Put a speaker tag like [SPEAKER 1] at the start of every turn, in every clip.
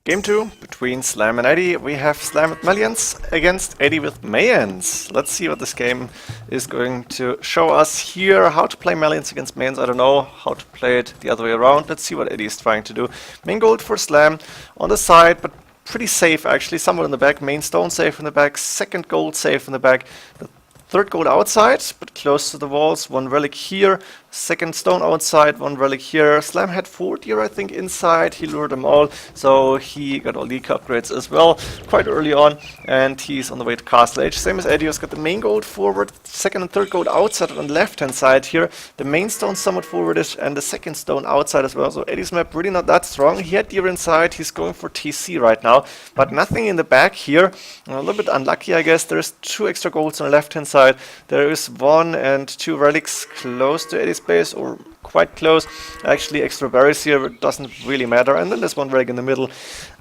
[SPEAKER 1] Game 2 between Slam and Edie. We have Slam with Malians against Edie with Mayans. Let's see what this game is going to show us here. How to play Malians against Mayans, I don't know. How to play it the other way around. Let's see what Edie is trying to do. Main gold for Slam on the side, but pretty safe actually. Somewhat in the back. Main stone safe in the back. Second gold safe in the back. The third gold outside, but close to the walls. One relic here. Second stone outside, one relic here. Slam had 4 deer, I think, inside. He lured them all, so he got all the upgrades as well quite early on, and he's on the way to Castle Age. Same as Edie has got the main gold forward, second and third gold outside on the left-hand side here. The main stone somewhat forwardish, and the second stone outside as well. So Edie's map really not that strong. He had deer inside. He's going for TC right now, but nothing in the back here. A little bit unlucky, I guess. There's 2 extra golds on the left-hand side. There is 1 and 2 relics close to Edie's base, or quite close. Actually, extra berries here, but doesn't really matter. And then there's 1 relic in the middle.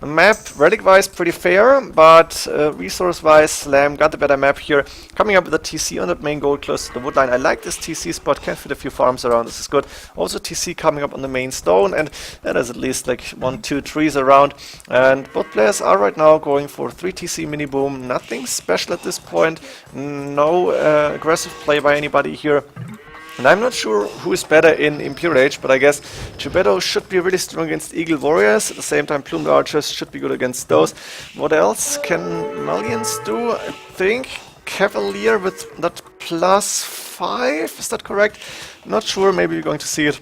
[SPEAKER 1] The map, relic-wise, pretty fair, but resource-wise, Slam got the better map here. Coming up with a TC on that main goal close to the wood line. I like this TC spot. Can fit a few farms around. This is good. Also TC coming up on the main stone, and there's at least like 1, 2 trees around. And both players are right now going for 3 TC mini boom. Nothing special at this point. No aggressive play by anybody here. And I'm not sure who is better in Imperial Age, but I guess Geppetto should be really strong against Eagle Warriors. At the same time, Plumed Archers should be good against those. What else can Malians do? I think Cavalier with that +5, is that correct? Not sure, maybe we're going to see it.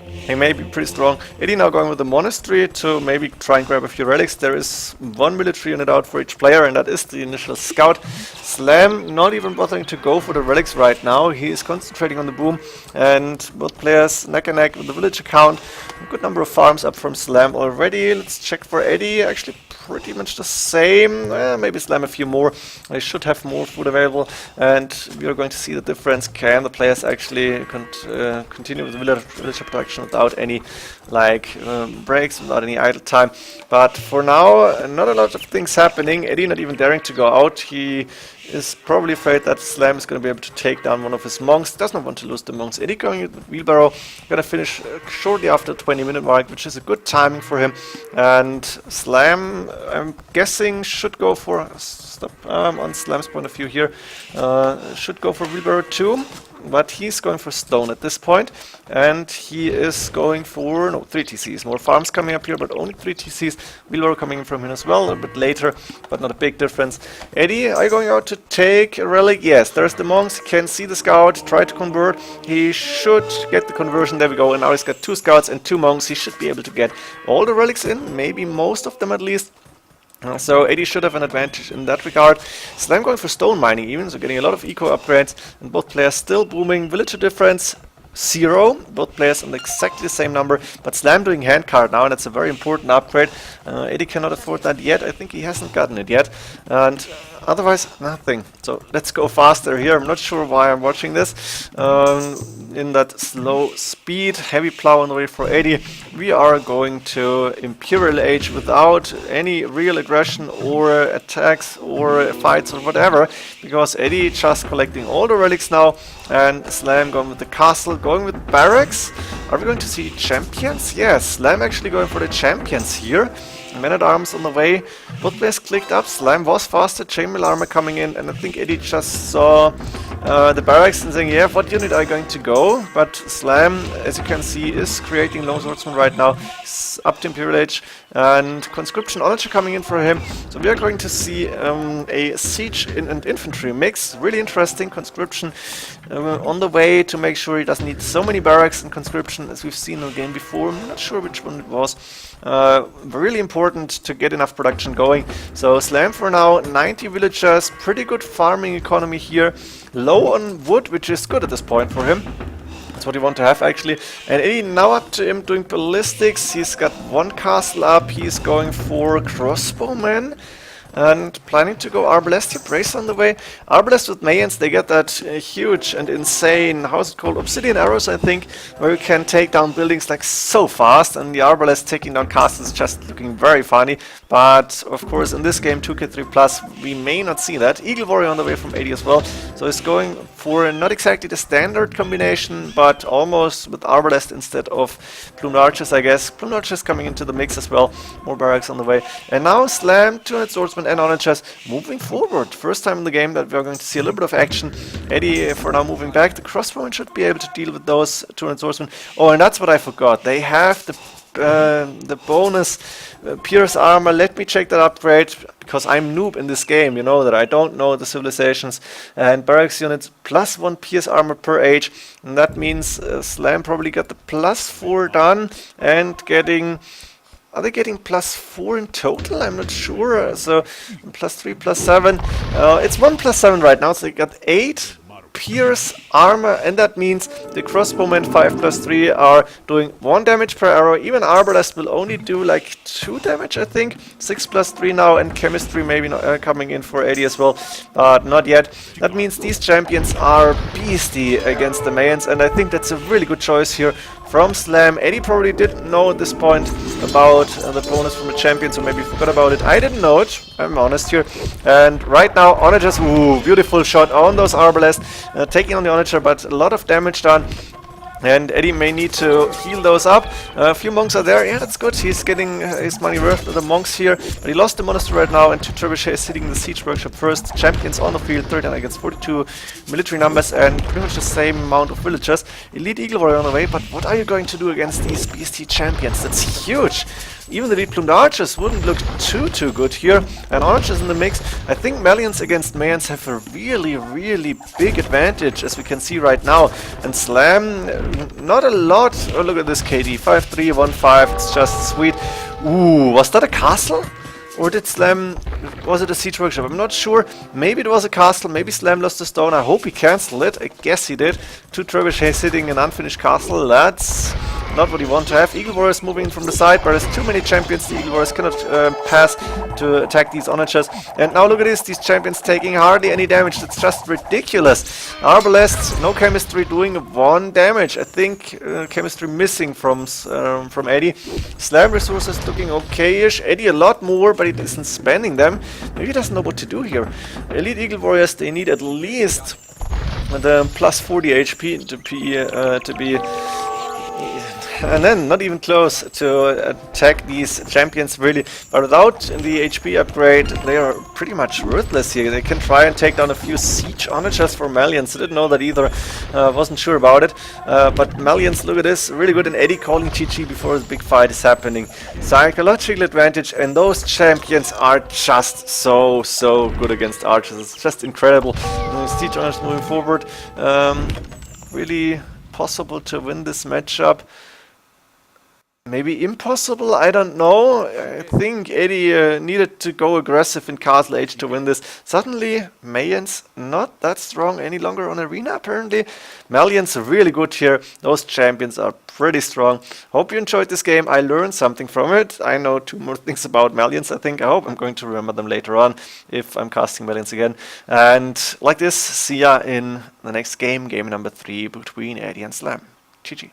[SPEAKER 1] He may be pretty strong. Edie now going with the monastery to maybe try and grab a few relics. There is 1 military unit out for each player, and that is the initial scout. Slam not even bothering to go for the relics right now. He is concentrating on the boom, and both players neck and neck with the village account. A good number of farms up from Slam already. Let's check for Edie. Actually pretty much the same. Maybe Slam a few more. They should have more food available, and we are going to see the difference. Can the players actually continue with the village production without any breaks, without any idle time? But for now, not a lot of things happening. Edie not even daring to go out. He is probably afraid that Slam is going to be able to take down one of his monks. Does not want to lose the monks. Edie going with wheelbarrow. Going to finish shortly after the 20-minute mark, which is a good timing for him. And Slam, I'm guessing, should go for on Slam's point of view here. Should go for wheelbarrow too. But he's going for stone at this point, and he is going for 3 TCs. More farms coming up here, but only 3 TCs. Wheelbarrow coming in from him as well, a bit later, but not a big difference. Edie, are you going out to take a relic? Yes, there's the monks. He can see the scout, try to convert. He should get the conversion. There we go. And now he's got 2 scouts and 2 monks. He should be able to get all the relics in, maybe most of them at least. So Edie should have an advantage in that regard. Slam going for stone mining even, so getting a lot of eco upgrades, and both players still booming. Villager difference 0, both players on exactly the same number, but Slam doing handcart now, and it's a very important upgrade. Edie cannot afford that yet. I think he hasn't gotten it yet, and otherwise nothing. So let's go faster here. I'm not sure why I'm watching this in that slow speed. Heavy plow on the way for Edie. We are going to Imperial Age without any real aggression or attacks or fights or whatever, because Edie just collecting all the relics now, and Slam going with the castle, going with barracks. Are we going to see champions? Yes, Slam actually going for the champions here. Men-at-arms on the way. Both players clicked up. Slam was faster. Chainmail armor coming in, and I think Edie just saw the barracks and saying, yeah, what unit are you going to go? But Slam, as you can see, is creating longswordsman right now. He's up to Imperial Age, and conscription onager coming in for him. So we are going to see a siege and infantry mix. Really interesting. Conscription on the way to make sure he doesn't need so many barracks and conscription as we've seen in the game before. I'm not sure which one it was. Really important to get enough production going. So Slam for now, 90 villagers, pretty good farming economy here. Low on wood, which is good at this point for him. That's what you want to have actually. And Edie now up to him doing ballistics. He's got 1 castle up. He's going for crossbowmen. and planning to go Arbalest here. Brace on the way. Arbalest with Mayans, they get that huge and insane, how's it called, obsidian arrows, I think, where you can take down buildings like so fast, and the Arbalest taking down castles is just looking very funny. But of course in this game 2K3 Plus we may not see that. Eagle Warrior on the way from Edie as well, so he's going for not exactly the standard combination, but almost with Arbalest instead of Plumed Archers, I guess. Plumed Archers coming into the mix as well, more barracks on the way. And now Slam, 200 swordsmen and onagers moving forward. First time in the game that we're going to see a little bit of action. Edie for now moving back. The crossbowmen should be able to deal with those 200 swordsmen. Oh, and that's what I forgot. They have the bonus pierce armor. Let me check that upgrade, because I'm noob in this game, you know that I don't know the civilizations. And barracks units +1 pierce armor per age, and that means Slam probably got the +4 done and getting... Are they getting +4 in total? I'm not sure. So +3, +7. It's 1 +7 right now, so they got 8 pierce armor, and that means the crossbowmen 5 +3 are doing 1 damage per arrow. Even Arbalest will only do like 2 damage, I think. 6 +3 now, and chemistry maybe not, coming in for Edie as well, but not yet. That means these champions are beastie against the Mayans, and I think that's a really good choice here from Slam. Edie probably didn't know at this point about the bonus from a champion, so maybe forgot about it. I didn't know it, I'm honest here. And right now, onagers, ooh, beautiful shot on those Arbalest, taking on the onager, but a lot of damage done. And Edie may need to heal those up. A few monks are there. Yeah, that's good. He's getting his money worth with the monks here. But he lost the monastery right now, and 2 trebuchets hitting the siege workshop first. Champions on the field, 39 against 42 military numbers, and pretty much the same amount of villagers. Elite Eagle Warrior on the way, but what are you going to do against these beastie champions? That's huge. Even the elite plumed archers wouldn't look too good here. And archers in the mix. I think Malians against Mayans have a really big advantage, as we can see right now. And Slam, not a lot. Oh, look at this KD, 5-3-1-5. It's just sweet. Ooh, was that a castle? Or did Slam... was it a siege workshop? I'm not sure. Maybe it was a castle. Maybe Slam lost the stone. I hope he cancelled it. I guess he did. 2 trebuchets hitting an unfinished castle. That's not what you want to have. Eagle Warriors moving in from the side, but there's too many champions. The Eagle Warriors cannot pass to attack these onagers. And now look at this. These champions taking hardly any damage. That's just ridiculous. Arbalest, no chemistry, doing 1 damage. I think chemistry missing from Edie. Slam resources looking okay-ish. Edie a lot more, but he isn't spending them. Maybe he doesn't know what to do here. Elite Eagle Warriors, they need at least the +40 HP to be and then not even close to attack these champions really. But without the HP upgrade, they are pretty much worthless here. They can try and take down a few siege onagers for Malians. I didn't know that either, wasn't sure about it. But Malians, look at this, really good. And Edie calling GG before the big fight is happening. Psychological advantage, and those champions are just so good against archers. It's just incredible. Siege onagers moving forward. Really possible to win this matchup. Maybe impossible, I don't know. I think Edie needed to go aggressive in Castle Age to win this. Suddenly, Mayans not that strong any longer on Arena, apparently. Malians are really good here. Those champions are pretty strong. Hope you enjoyed this game. I learned something from it. I know 2 more things about Malians, I think. I hope I'm going to remember them later on if I'm casting Malians again. And like this, see ya in the next game, game number 3 between Edie and Slam. GG.